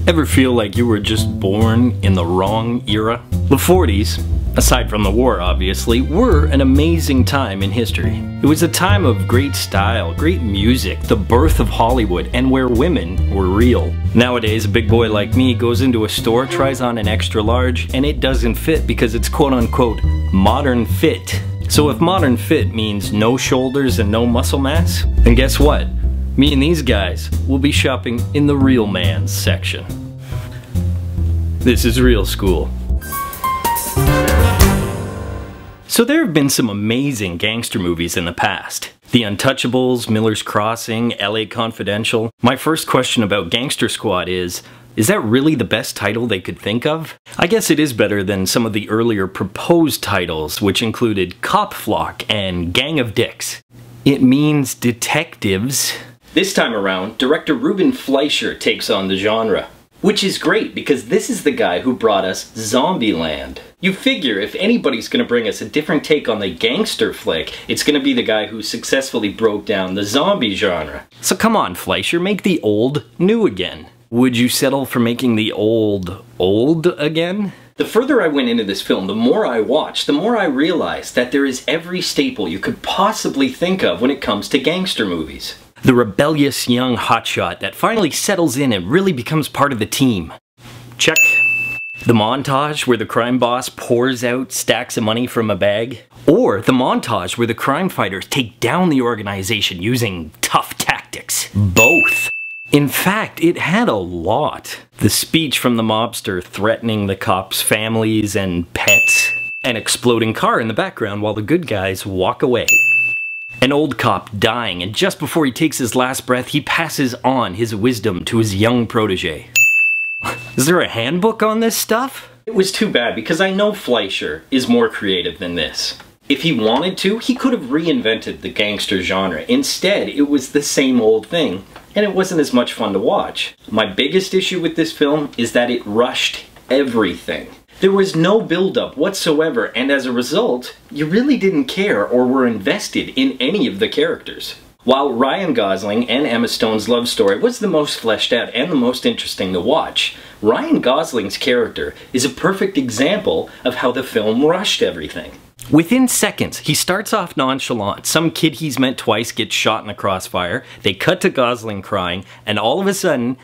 Ever feel like you were just born in the wrong era? The 40s, aside from the war obviously, were an amazing time in history. It was a time of great style, great music, the birth of Hollywood, and where women were real. Nowadays, a big boy like me goes into a store, tries on an extra large, and it doesn't fit because it's quote-unquote modern fit. So if modern fit means no shoulders and no muscle mass, then guess what? Me and these guys will be shopping in the real man's section. This is Real School. So there have been some amazing gangster movies in the past. The Untouchables, Miller's Crossing, LA Confidential. My first question about Gangster Squad is that really the best title they could think of? I guess it is better than some of the earlier proposed titles, which included Cop Flock and Gang of Dicks. It means detectives. This time around, director Ruben Fleischer takes on the genre. Which is great because this is the guy who brought us Zombieland. You figure if anybody's gonna bring us a different take on the gangster flick, it's gonna be the guy who successfully broke down the zombie genre. So come on, Fleischer, make the old new again. Would you settle for making the old again? The further I went into this film, the more I watched, the more I realized that there is every staple you could possibly think of when it comes to gangster movies. The rebellious young hotshot that finally settles in and really becomes part of the team. Check. The montage where the crime boss pours out stacks of money from a bag. Or the montage where the crime fighters take down the organization using tough tactics. Both. In fact, it had a lot. The speech from the mobster threatening the cops' families and pets. An exploding car in the background while the good guys walk away. An old cop dying, and just before he takes his last breath, he passes on his wisdom to his young protege. Is there a handbook on this stuff? It was too bad because I know Fleischer is more creative than this. If he wanted to, he could have reinvented the gangster genre. Instead, it was the same old thing, and it wasn't as much fun to watch. My biggest issue with this film is that it rushed everything. There was no build-up whatsoever, and as a result, you really didn't care or were invested in any of the characters. While Ryan Gosling and Emma Stone's love story was the most fleshed out and the most interesting to watch, Ryan Gosling's character is a perfect example of how the film rushed everything. Within seconds, he starts off nonchalant. Some kid he's met twice gets shot in a crossfire, they cut to Gosling crying, and all of a sudden,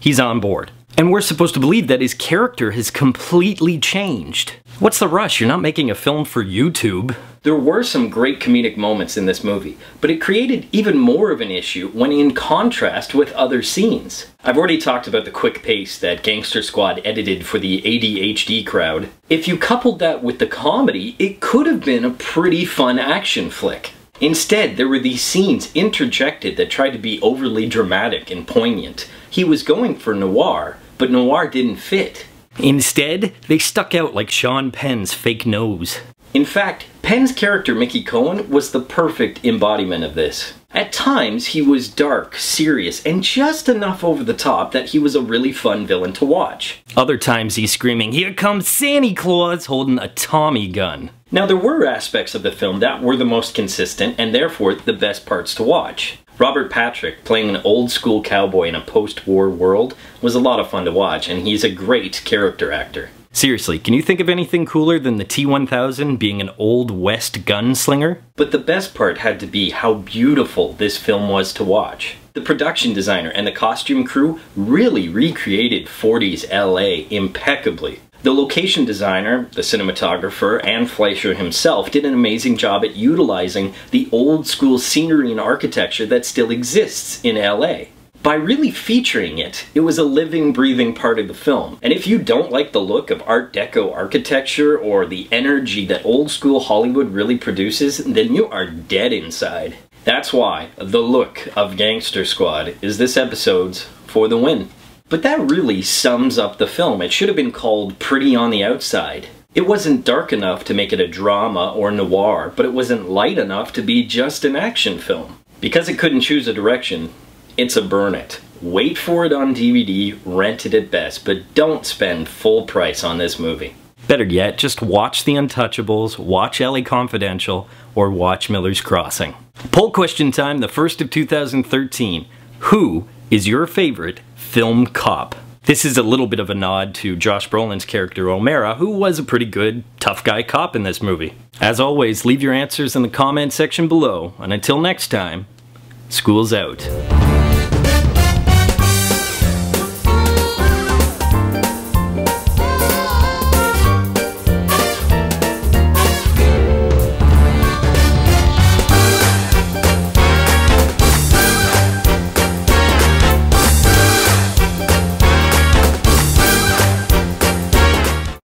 he's on board. And we're supposed to believe that his character has completely changed. What's the rush? You're not making a film for YouTube. There were some great comedic moments in this movie, but it created even more of an issue when in contrast with other scenes. I've already talked about the quick pace that Gangster Squad edited for the ADHD crowd. If you coupled that with the comedy, it could have been a pretty fun action flick. Instead, there were these scenes interjected that tried to be overly dramatic and poignant. He was going for noir, but noir didn't fit. Instead, they stuck out like Sean Penn's fake nose. In fact, Penn's character Mickey Cohen was the perfect embodiment of this. At times, he was dark, serious, and just enough over the top that he was a really fun villain to watch. Other times he's screaming, "Here comes Santa Claus," holding a Tommy gun. Now there were aspects of the film that were the most consistent and therefore the best parts to watch. Robert Patrick playing an old school cowboy in a post-war world was a lot of fun to watch, and he's a great character actor. Seriously, can you think of anything cooler than the T-1000 being an old west gunslinger? But the best part had to be how beautiful this film was to watch. The production designer and the costume crew really recreated 40s LA impeccably. The location designer, the cinematographer, and Fleischer himself did an amazing job at utilizing the old school scenery and architecture that still exists in LA. By really featuring it, it was a living, breathing part of the film. And if you don't like the look of Art Deco architecture or the energy that old school Hollywood really produces, then you are dead inside. That's why the look of Gangster Squad is this episode's For the Win. But that really sums up the film. It should have been called Pretty on the Outside. It wasn't dark enough to make it a drama or noir, but it wasn't light enough to be just an action film. Because it couldn't choose a direction, it's a burn it. Wait for it on DVD, rent it at best, but don't spend full price on this movie. Better yet, just watch The Untouchables, watch LA Confidential, or watch Miller's Crossing. Poll question time, the 1st of 2013. Who is your favorite film cop? This is a little bit of a nod to Josh Brolin's character O'Mara, who was a pretty good, tough guy cop in this movie. As always, leave your answers in the comment section below, and until next time, school's out.